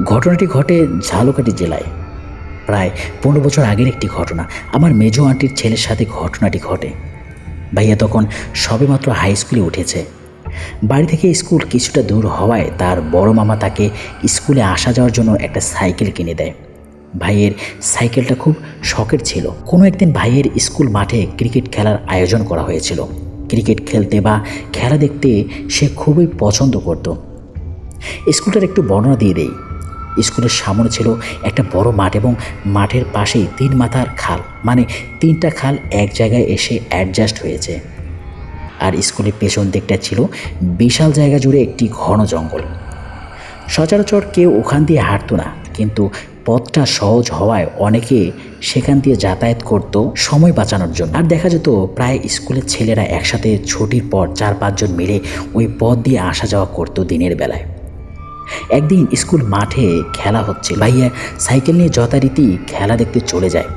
ঘটনাটি ঘটে ঝালকাঠি জেলায়। প্রায় 15 বছর আগের একটি ঘটনা। আমার মেজো আন্টির ছেলের সাথে ঘটনাটি ঘটে। ভাইয়া তখন সবেমাত্র হাই স্কুলে উঠেছে। বাড়ি থেকে স্কুল কিছুটা দূর হওয়ায় তার বড় মামা তাকে স্কুলে আসা যাওয়ার জন্য একটা সাইকেল কিনে দেয়। ভাইয়ের সাইকেলটা খুব শখের ছিল। কোনো একদিন ভাইয়ের স্কুল মাঠে ক্রিকেট খেলার আয়োজন করা হয়েছিল। ক্রিকেট খেলতে বা খেলা দেখতে সে খুবই পছন্দ করত। স্কুলটার একটু বর্ণনা দিয়ে দেই। স্কুলের সামনে ছিল একটা বড় মাঠ এবং মাঠের পাশেই 3 মাথার খাল, মানে 3টা খাল এক জায়গায় এসে অ্যাডজাস্ট হয়েছে। আর স্কুলের পেছন দিকটা ছিল বিশাল জায়গা জুড়ে একটি ঘন জঙ্গল। সচরাচর কেউ ওখান দিয়ে হাঁটতো না, কিন্তু পথটা সহজ হওয়ায় অনেকে সেখান দিয়ে যাতায়াত করত সময় বাঁচানোর জন্য। আর দেখা যেত প্রায় স্কুলের ছেলেরা একসাথে ছুটির পর 4-5 জন মিলে ওই পথ দিয়ে আসা যাওয়া করতো দিনের বেলায়। একদিন স্কুল মাঠে খেলা হচ্ছে, ভাইয়া সাইকেল নিয়ে যথারীতি খেলা দেখতে চলে যায়।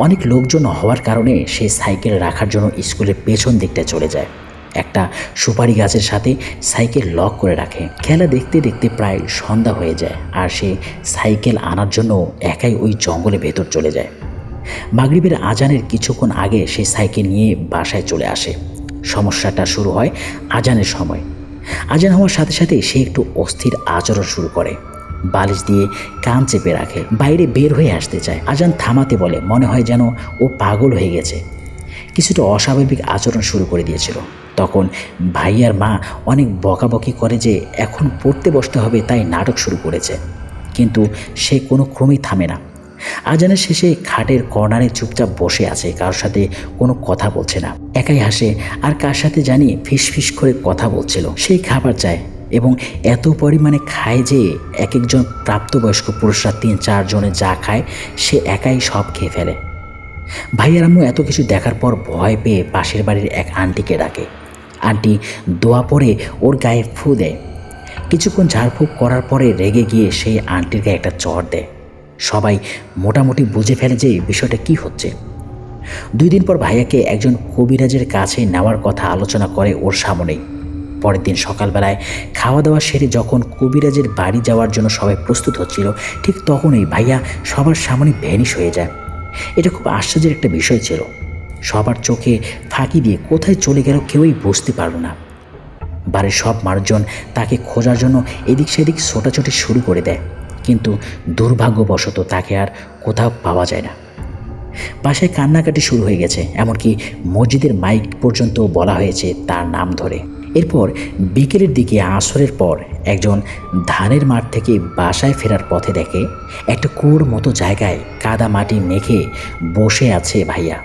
অনেক লোকজন হওয়ার কারণে সে সাইকেল রাখার জন্য স্কুলের পেছন দিকটা চলে যায়। একটা সুপারি গাছের সাথে সাইকেল লক করে রাখে। খেলা দেখতে দেখতে প্রায় সন্ধ্যা হয়ে যায়, আর সে সাইকেল আনার জন্য একাই ওই জঙ্গলের ভেতর চলে যায়। মাগরিবের আজানের কিছুক্ষণ আগে সে সাইকেল নিয়ে বাসায় চলে আসে। সমস্যাটা শুরু হয় আজানের সময়। আজান হওয়ার সাথে সাথে সে একটু অস্থির আচরণ শুরু করে। বালিশ দিয়ে কান চেপে রাখে, বাইরে বের হয়ে আসতে চায়। আজান থামাতে বলে, মনে হয় যেন ও পাগল হয়ে গেছে, কিছুটা অস্বাভাবিক আচরণ শুরু করে দিয়েছিল। তখন ভাইয়ার মা অনেক বকাবকি করে যে এখন পড়তে বসতে হবে, তাই নাটক শুরু করেছে। কিন্তু সে কোনো ক্রমেই থামে না। আজানের শেষে খাটের কর্নারে চুপচাপ বসে আছে, কারোর সাথে কোনো কথা বলছে না, একাই হাসে। আর কার সাথে জানি ফিসফিস করে কথা বলছিল। সেই খাবার চায় এবং এত পরিমাণে খায় যে এক একজন প্রাপ্তবয়স্ক পুরুষরা 3-4 জনে যা খায় সে একাই সব খেয়ে ফেলে। ভাইয়ার আম্মু এত কিছু দেখার পর ভয় পেয়ে পাশের বাড়ির এক আন্টিকে ডাকে। আন্টি দোয়া পড়ে ওর গায়ে ফু দেয়। কিছুক্ষণ ঝাড়ফুঁক করার পরে রেগে গিয়ে সেই আন্টির গায়ে একটা চড় দেয়। সবাই মোটামুটি বুঝে ফেলে যে বিষয়টা কি হচ্ছে। 2 দিন পর ভাইয়াকে একজন কবিরাজের কাছে নেওয়ার কথা আলোচনা করে ওর সামনেই। পরের দিন সকালবেলায় খাওয়া দাওয়া সেরে যখন কবিরাজের বাড়ি যাওয়ার জন্য সবাই প্রস্তুত হচ্ছিল, ঠিক তখনই ভাইয়া সবার সামনে ভ্যানিশ হয়ে যায়। এটা খুব আশ্চর্যের একটা বিষয় ছিল। সবার চোখে ফাঁকি দিয়ে কোথায় চলে গেল কেউই বুঝতে পারল না। বাড়ির সব মানুষজন তাকে খোঁজার জন্য এদিক সেদিক ছোটাছুটি শুরু করে দেয়, কিন্তু দুর্ভাগ্যবশত তাকে আর কোথাও পাওয়া যায় না। বাসায় কান্নাকাটি শুরু হয়ে গেছে, এমনকি মসজিদের মাইক পর্যন্ত বলা হয়েছে তার নাম ধরে। এরপর বিকেলের দিকে আসরের পর একজন ধানের মাঠ থেকে বাসায় ফেরার পথে দেখে একটা কুয়োর মতো জায়গায় কাদা মাটি মেখে বসে আছে ভাইয়া।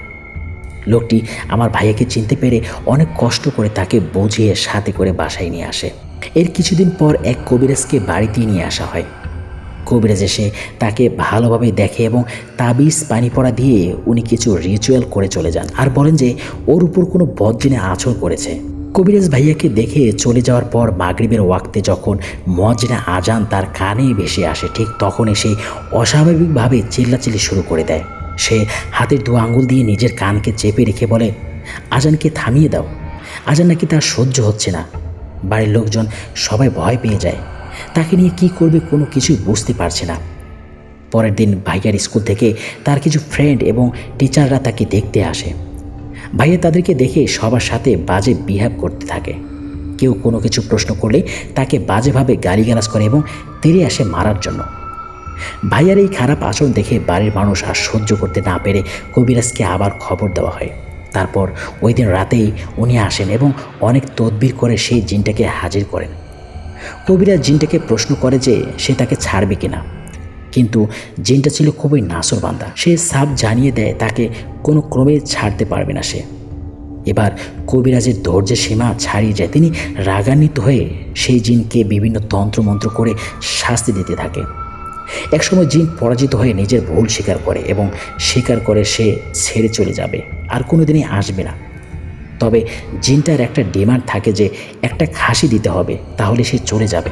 লোকটি আমার ভাইয়াকে চিনতে পেরে অনেক কষ্ট করে তাকে বুঝিয়ে সাথে করে বাসায় নিয়ে আসে। এর কিছুদিন পর এক কবিরাজকে বাড়িতে নিয়ে আসা হয়। কবিরাজ এসে তাকে ভালোভাবে দেখে এবং তাবিজ পানি পড়া দিয়ে উনি কিছু রিচুয়াল করে চলে যান, আর বলেন যে ওর উপর কোনো বদজিনে আঁচড় করেছে। কবিরাজ ভাইয়াকে দেখে চলে যাওয়ার পর মাগরিবের ওয়াক্তে যখন মুয়াজ্জিনের আজান তার কানে ভেসে আসে, ঠিক তখন সে অস্বাভাবিকভাবে চিল্লাচিল্লি শুরু করে দেয়। সে হাতের 2 আঙ্গুল দিয়ে নিজের কানকে চেপে রেখে বলে, আজানকে থামিয়ে দাও, আজান নাকি তার সহ্য হচ্ছে না। বাড়ির লোকজন সবাই ভয় পেয়ে যায়। তাকে নিয়ে কি করবে কোনো কিছুই বুঝতে পারছে না। পরের দিন ভাইয়ার স্কুল থেকে তার কিছু ফ্রেন্ড এবং টিচাররা তাকে দেখতে আসে। ভাইয়া তাদেরকে দেখে সবার সাথে বাজে বিহেভ করতে থাকে। কেউ কোনো কিছু প্রশ্ন করলে তাকে বাজেভাবে গালিগালাজ করে এবং তেড়ে আসে মারার জন্য। ভাইয়ার এই খারাপ আচরণ দেখে বাড়ির মানুষ আর সহ্য করতে না পেরে কবিরাজকে আবার খবর দেওয়া হয়। তারপর ওই দিন রাতেই উনি আসেন এবং অনেক তদবির করে সেই জিনটাকে হাজির করেন। কবিরাজ জিনটাকে প্রশ্ন করে যে সে তাকে ছাড়বে কিনা, কিন্তু জিনটা ছিল খুবই নাছোড়বান্দা। সে সাফ জানিয়ে দেয় তাকে কোনো ক্রমে ছাড়তে পারবে না সে। এবার কবিরাজের ধৈর্যের সীমা ছাড়িয়ে যায়। তিনি রাগান্বিত হয়ে সেই জিনকে বিভিন্ন তন্ত্রমন্ত্র করে শাস্তি দিতে থাকে। একসময় জিন পরাজিত হয়ে নিজের ভুল স্বীকার করে এবং স্বীকার করে সে ছেড়ে চলে যাবে, আর কোনোদিনই আসবে না। তবে জিনটার একটা ডিমান্ড থাকে যে একটা খাসি দিতে হবে, তাহলে সে চলে যাবে।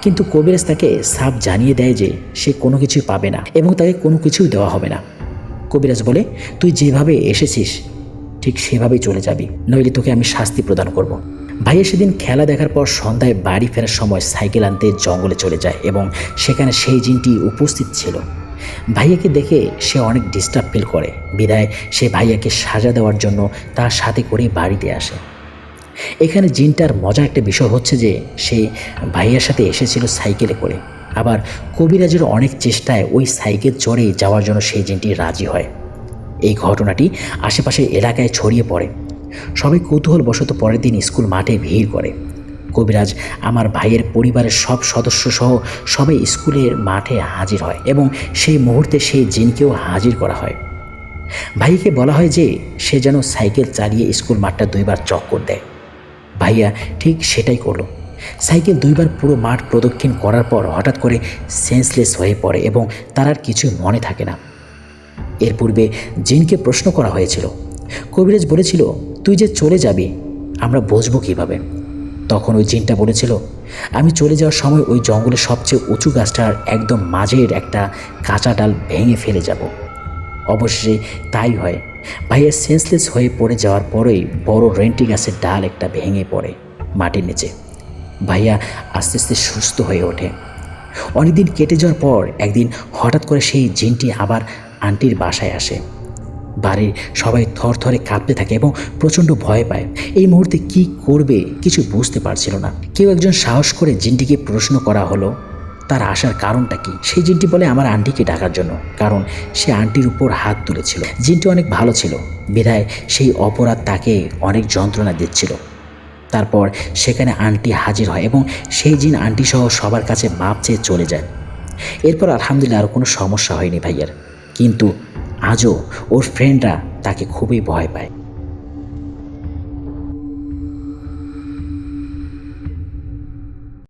কিন্তু কবিরাজ তাকে সাফ জানিয়ে দেয় যে সে কোনো কিছুই পাবে না এবং তাকে কোনো কিছুই দেওয়া হবে না। কবিরাজ বলে, তুই যেভাবে এসেছিস ঠিক সেভাবেই চলে যাবি, নইলে তোকে আমি শাস্তি প্রদান করব। ভাইয়া সেদিন খেলা দেখার পর সন্ধ্যায় বাড়ি ফেরার সময় সাইকেল আনতে জঙ্গলে চলে যায় এবং সেখানে সেই জিনটি উপস্থিত ছিল। ভাইয়াকে দেখে সে অনেক ডিস্টার্ব ফিল করে, বিদায় সে ভাইয়াকে সাজা দেওয়ার জন্য তার সাথে করে বাড়িতে আসে। এখানে জিনটার মজার একটা বিষয় হচ্ছে যে সে ভাইয়ার সাথে এসেছিল সাইকেলে করে, আবার কবিরাজের অনেক চেষ্টায় ওই সাইকেল চড়ে যাওয়ার জন্য সেই জিনটি রাজি হয়। এই ঘটনাটি আশেপাশের এলাকায় ছড়িয়ে পড়ে। সবাই কৌতূহলবশত পরের দিন স্কুল মাঠে ভিড় করে। কবিরাজ, আমার ভাইয়ের পরিবারের সব সদস্য সহ সবাই স্কুলের মাঠে হাজির হয় এবং সেই মুহূর্তে সেই জিনকেও হাজির করা হয়। ভাইকে বলা হয় যে সে যেন সাইকেল চালিয়ে স্কুল মাঠটা 2বার চক্কর দেয়। ভাইয়া ঠিক সেটাই করলো। সাইকেল 2বার পুরো মাঠ প্রদক্ষিণ করার পর হঠাৎ করে সেন্সলেস হয়ে পড়ে এবং তার আর কিছু মনে থাকে না। এর পূর্বে জিনকে প্রশ্ন করা হয়েছিল। কবিরাজ বলেছিল, তুই যে চলে যাবি আমরা বুঝবো কীভাবে? তখন ওই জিনটা বলেছিল, আমি চলে যাওয়ার সময় ওই জঙ্গলের সবচেয়ে উঁচু গাছটার একদম মাঝের একটা কাঁচা ডাল ভেঙে ফেলে যাব। অবশ্যই তাই হয়। ভাইয়া সেন্সলেস হয়ে পড়ে যাওয়ার পরেই বড় রেন্টি গাছের ডাল একটা ভেঙে পড়ে মাটির নিচে। ভাইয়া আস্তে আস্তে সুস্থ হয়ে ওঠে। অনেকদিন কেটে যাওয়ার পর একদিন হঠাৎ করে সেই জিনটি আবার আন্টির বাসায় আসে। বাড়ির সবাই থরথরে কাঁপতে থাকে এবং প্রচণ্ড ভয় পায়। এই মুহূর্তে কি করবে কিছু বুঝতে পারছিল না। কেউ একজন সাহস করে জিনটিকে প্রশ্ন করা হলো তার আসার কারণটা কি। সেই জিনটি বলে আমার আন্টিকে ডাকার জন্য, কারণ সে আন্টির উপর হাত তুলেছিল। জিনটি অনেক ভালো ছিল, বিধায় সেই অপরাধ তাকে অনেক যন্ত্রণা দিচ্ছিল। তারপর সেখানে আন্টি হাজির হয় এবং সেই জিন আন্টি সহ সবার কাছে মাপ চেয়ে চলে যায়। এরপর আলহামদুলিল্লাহ আর কোনো সমস্যা হয়নি ভাইয়ার, কিন্তু আজও ওর ফ্রেন্ডরা তাকে খুবই ভয় পায়।